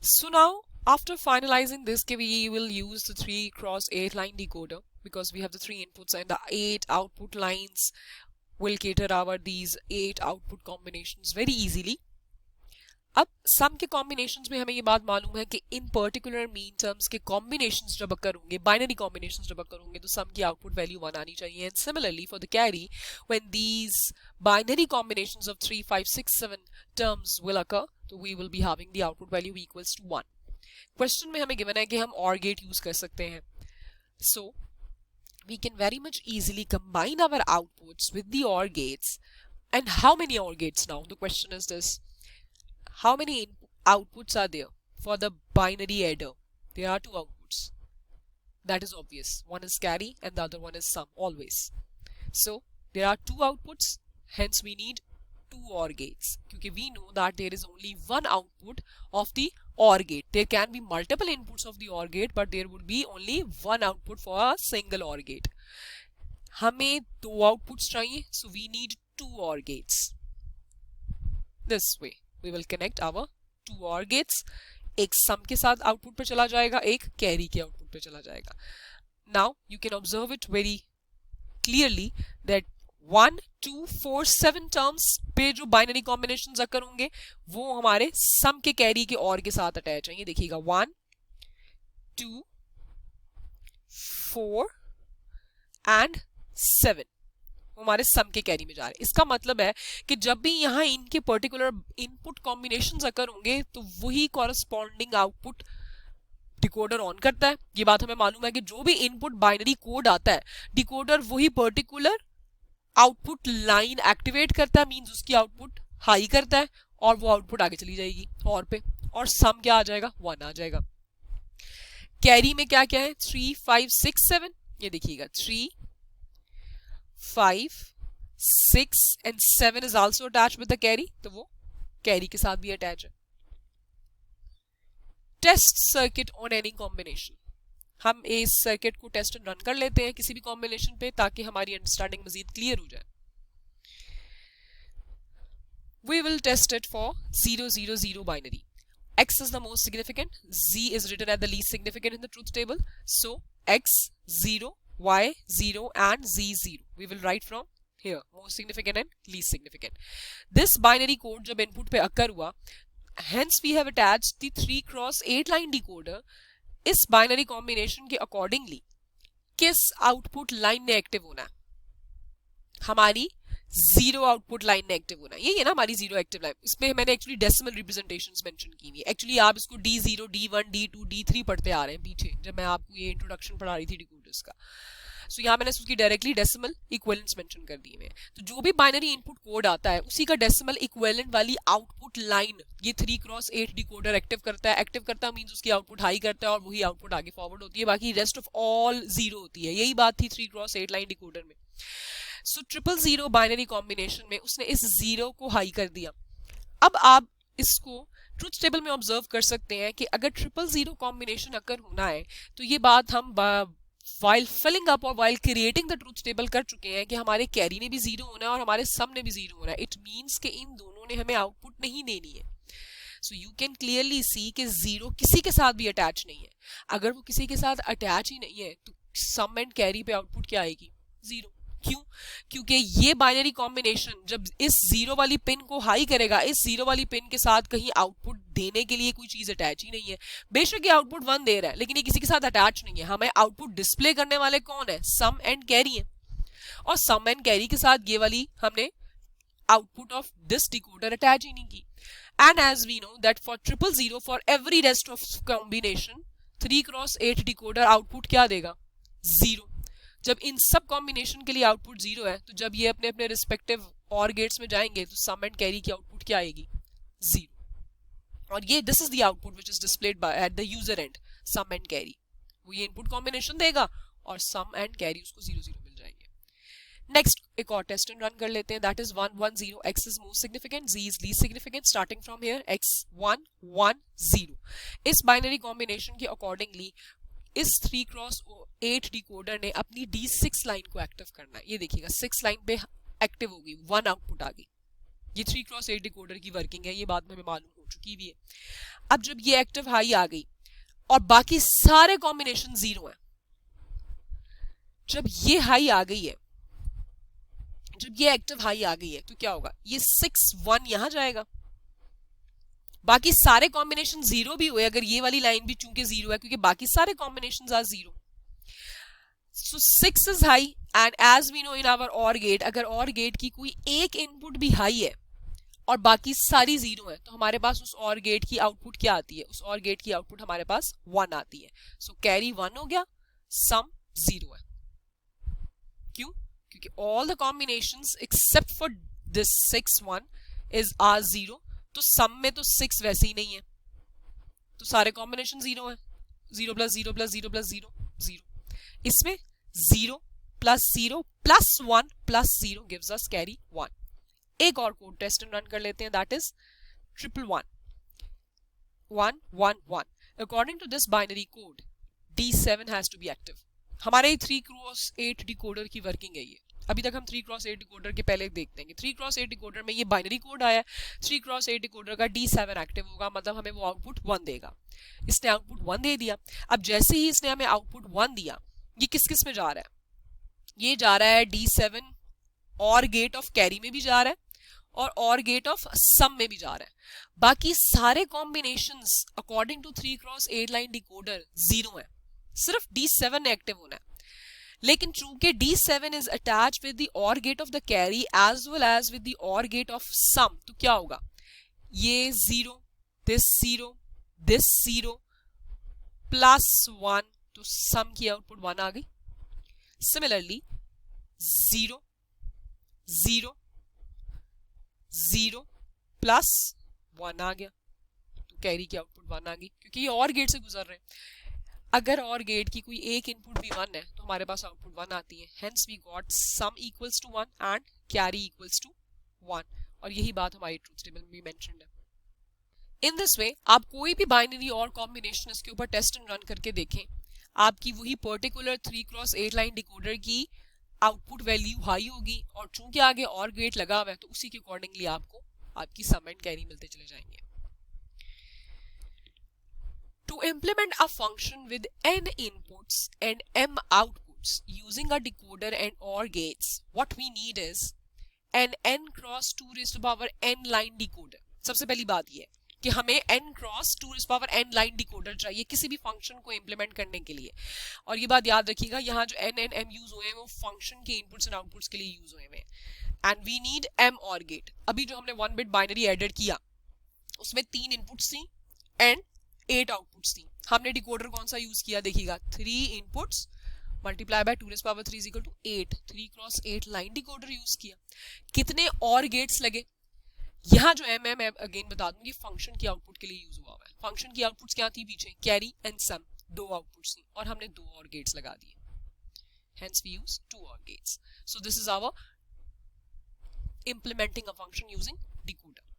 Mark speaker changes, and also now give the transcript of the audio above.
Speaker 1: So now, after finalizing this, we will use the 3x8 line decoder because we have the 3 inputs and the 8 output lines will cater our these 8 output combinations very easily. अब सम के combinations में हमें ये बात मालूम है कि इन particular mean terms के कॉम्बिनेशंस जब अकर होंगे, बाइनरी कॉम्बिनेशंस जब अकर होंगे, तो सम की आउटपुट वैल्यू 1 आनी चाहिए. And similarly for the carry, when these binary combinations of 3, 5, 6, 7 terms will occur, तो we will be having the output value equals to 1. Question में हमें गिवन है कि हम और गेट यूज कर सकते हैं. सो we can very much easily combine our outputs with the OR gates. And how many OR gates now? The question is this. How many outputs are there for the binary adder? There are 2 outputs. That is obvious. One is carry and the other one is sum, always. So there are 2 outputs, hence we need 2 OR gates. Because we know that there is only one output of the OR gate. There can be multiple inputs of the OR gate, but there would be only one output for a single OR gate. हमें 2 outputs चाहिए, so we need 2 OR gates. This way we will connect our 2 OR gates. एक sum के साथ output पे चला जाएगा, एक carry के output पे चला जाएगा. Now you can observe it very clearly that 1, 2, 4, 7 terms पे जो बाइनरी कॉम्बिनेशंस अकर होंगे वो हमारे सम के कैरी के और के साथ अटैच है. ये देखिएगा 1, 2, 4 एंड 7 हमारे सम के कैरी में जा रहे हैं. इसका मतलब है कि जब भी यहाँ इनके पर्टिकुलर इनपुट कॉम्बिनेशंस अकर होंगे तो वही कॉरस्पॉन्डिंग आउटपुट डिकोडर ऑन करता है. ये बात हमें मालूम है कि जो भी इनपुट बाइनरी कोड आता है डिकोडर वही पर्टिकुलर आउटपुट लाइन एक्टिवेट करता है, मींस उसकी आउटपुट हाई करता है और वो आउटपुट आगे चली जाएगी और पे, और सम क्या आ जाएगा, 1 आ जाएगा. कैरी में क्या क्या है, 3, 5, 6, 7. ये देखिएगा 3, 5, 6 and 7 is also attached with the carry, तो वो कैरी के साथ भी अटैच है. Test circuit on any combination. हम इस सर्किट को टेस्ट रन कर लेते हैं किसी भी कॉम्बिनेशन पे ताकि हमारी अंडरस्टैंडिंग मजीद क्लियर हो जाए. We will test it for 0, 0, 0 binary. X is the most significant. Z is written as the least significant in the truth table. So X 0, Y 0 and Z 0. We will write from here most significant and least significant. This binary code जब input पे occur हुआ, hence we have attached the 3x8 line decoder. इस binary combination के accordingly किस output line ने active होना है, हमारी 0 आउटपुट लाइन ने एक्टिव होना है. यही है ना हमारी 0 एक्टिव लाइन. इसमें मैंने एक्चुअली डेसिमल रिप्रेजेंटेशंस मेंशन की हुई है. एक्चुअली आप इसको D0, D1, D2, D3 पढ़ते आ रहे हैं पीछे जब मैं आपको ये इंट्रोडक्शन पढ़ा रही थी डिकोडर्स का. सो यहाँ मैंने उसकी डायरेक्टली डेसिमल इक्विवेलेंट्स मेंशन कर दिए हैं. तो जो भी बाइनरी इनपुट कोड आता है उसी का डेसिमल इक्विवेलेंट वाली आउटपुट लाइन ये 3x8 डिकोडर एक्टिव करता है. एक्टिव करता है मींस उसकी आउटपुट हाई करता है और वही आउटपुट आगे फॉरवर्ड होती है, बाकी रेस्ट ऑफ ऑल 0 होती है. यही बात थी 3x8 लाइन डिकोडर में. सो 000 बाइनरी कॉम्बिनेशन में उसने इस 0 को हाई कर दिया. अब आप इसको ट्रुथ टेबल में ऑब्जर्व कर सकते हैं कि अगर 000 कॉम्बिनेशन अकर होना है तो ये बात हम while filling up और while creating the truth table कर चुके हैं कि हमारे कैरी ने भी 0 होना है और हमारे सम ने भी 0 होना है. इट मीन्स कि इन दोनों ने हमें आउटपुट नहीं देनी है. So you can clearly see कि 0 किसी के साथ भी अटैच नहीं है. अगर वो किसी के साथ अटैच ही नहीं है तो सम एंड कैरी पे आउटपुट क्या आएगी, 0. क्यों? क्योंकि ये बाइनरी कॉम्बिनेशन जब इस 0 वाली पिन को हाई करेगा, इस 0 वाली पिन के साथ कहीं आउटपुट देने के लिए कोई चीज अटैच ही नहीं है. बेशक ये आउटपुट 1 दे रहा है लेकिन ये किसी के साथ अटैच नहीं है. हमें आउटपुट डिस्प्ले करने वाले कौन है, सम एंड कैरी है. और सम एंड कैरी के साथ ये वाली हमने output of this decoder attach ही नहीं की. And as we know that for 000 for every rest of combination 3x8 decoder output क्या देगा, 0. जब इन सब कॉम्बिनेशन के लिए आउटपुट 0 है तो जब ये अपने अपने रिस्पेक्टिव और गेट्स में जाएंगे तो सम एंड कैरी की आउटपुट क्या आएगी, 0. और ये this is the output which is displayed by at the user end, sum and carry. वो ये इनपुट कॉम्बिनेशन देगा और सम एंड कैरी उसको 0, 0 मिल जाएंगे. नेक्स्ट एक और टेस्ट रन कर लेते हैं. That is 1, 1, 0. X is most significant, Z is least significant. Starting from here, X 1, 1, 0. इस बाइनरी कॉम्बिनेशन के अकॉर्डिंगली इस 3x8 डिकोडर ने अपनी D6 लाइन को एक्टिव करना है. ये देखिएगा 6 लाइन पे एक्टिव होगी, 1 आउटपुट आ गई. ये 3x8 डिकोडर की वर्किंग है, ये बात हमें मालूम हो चुकी भी है। अब जब ये एक्टिव हाई आ गई और बाकी सारे कॉम्बिनेशन 0 हैं, जब ये हाई आ गई है, जब ये एक्टिव हाई आ गई है तो क्या होगा, ये 6 1 यहां जाएगा, बाकी सारे कॉम्बिनेशन 0 भी हुए, अगर ये वाली लाइन भी चूंकि 0 है क्योंकि बाकी सारे combination are 0, so 6 is high and as we know in our OR gate, अगर OR गेट की कोई एक इनपुट भी हाई है और बाकी सारी 0 है तो हमारे पास उस OR गेट की आउटपुट क्या आती है, उस OR गेट की आउटपुट हमारे पास 1 आती है। सो कैरी 1 हो गया, सम 0 है। क्यों? क्योंकि all the combinations except for this 6 1 is are 0, तो सम में तो 6 वैसे ही नहीं है, तो सारे कॉम्बिनेशन 0 है, 0 प्लस 0 प्लस 0 प्लस 0 0, इसमें 0 plus 0 plus 1 plus 0 gives us carry 1। एक और कोड टेस्ट रन कर लेते हैं, that is 111 1 1 1। According to this binary code D7 has to be active. हमारे 3x8 डिकोडर की वर्किंग है ये। अभी तक हम 3x8 डिकोडर के पहले देखते हैं कि 3x8 डिकोडर में ये बाइनरी कोड आया, 3x8 डिकोडर का D7 एक्टिव होगा, मतलब हमें वो आउटपुट 1 देगा। इसने आउटपुट 1 दे दिया। अब जैसे ही इसने हमें आउटपुट 1 दिया, ये किस किस में जा रहा है, ये जा रहा है D7 और गेट ऑफ कैरी में भी जा रहा है और गेट ऑफ सम में भी जा रहा है। बाकी सारे combinations according to 3x8 line decoder 0 है, सिर्फ D7 एक्टिव होना है। लेकिन चूंकि D7 is attach with the OR gate of the carry as well as with the OR gate of sum, तो क्या होगा, ये 0 दिस 0 प्लस 1, तो सम की आउटपुट 1 आ गई। सिमिलरली 0 0 0 प्लस 1 आ गया, तो कैरी की आउटपुट 1 आ गई, क्योंकि ये OR गेट से गुजर रहे हैं। अगर OR गेट की कोई एक इनपुट भी 1 है तो हमारे पास आउटपुट 1 आती है। Hence we got sum equals to 1 and carry equals to 1, और यही बात हमारी ट्रूथ टेबल में भी मेंशन्ड है। इन दिस वे आप कोई भी बाइनरी और कॉम्बिनेशन इसके ऊपर टेस्ट एंड रन करके देखें, आपकी वही पर्टिकुलर 3x8 लाइन डिकोडर की आउटपुट वैल्यू हाई होगी, और चूंकि आगे OR गेट लगा हुआ है तो उसी के अकॉर्डिंगली आपको आपकी सम एंड कैरी मिलते चले जाएंगे। To implement a function with n inputs and m outputs using a decoder and OR gates, what we need is an n cross 2 raised to power n line decoder। सबसे पहली बात ये है कि हमें n cross 2 raised to power n line decoder चाहिए किसी भी फंक्शन को इम्प्लीमेंट करने के लिए। और ये बात याद रखिएगा, यहाँ जो n and m यूज हुए हैं वो फंक्शन के इनपुट्स एंड आउटपुट्स के लिए यूज हुए हैं। And we need m OR gate. अभी जो हमने 1 बिट बाइनरी एडेड किया उसमें 3 इनपुट्स थी एंड 8 आउटपुट्स थी। हमने डिकोडर कौन सा यूज किया, देखिएगा 3 inputs multiply by 2 raised power 3 is equal to 8, 3x8 line decoder use किया। कितने OR गेट्स लगे, यहाँ जो m अगेन बता दूं ये फंक्शन की आउटपुट के लिए यूज हुआ है। फंक्शन की आउटपुट्स क्या थी पीछे, कैरी एंड सम, 2 आउटपुट्स थी और हमने 2 OR गेट्स लगा दिए। Hence we use 2 OR gates. So this is our implementing a function using decoder।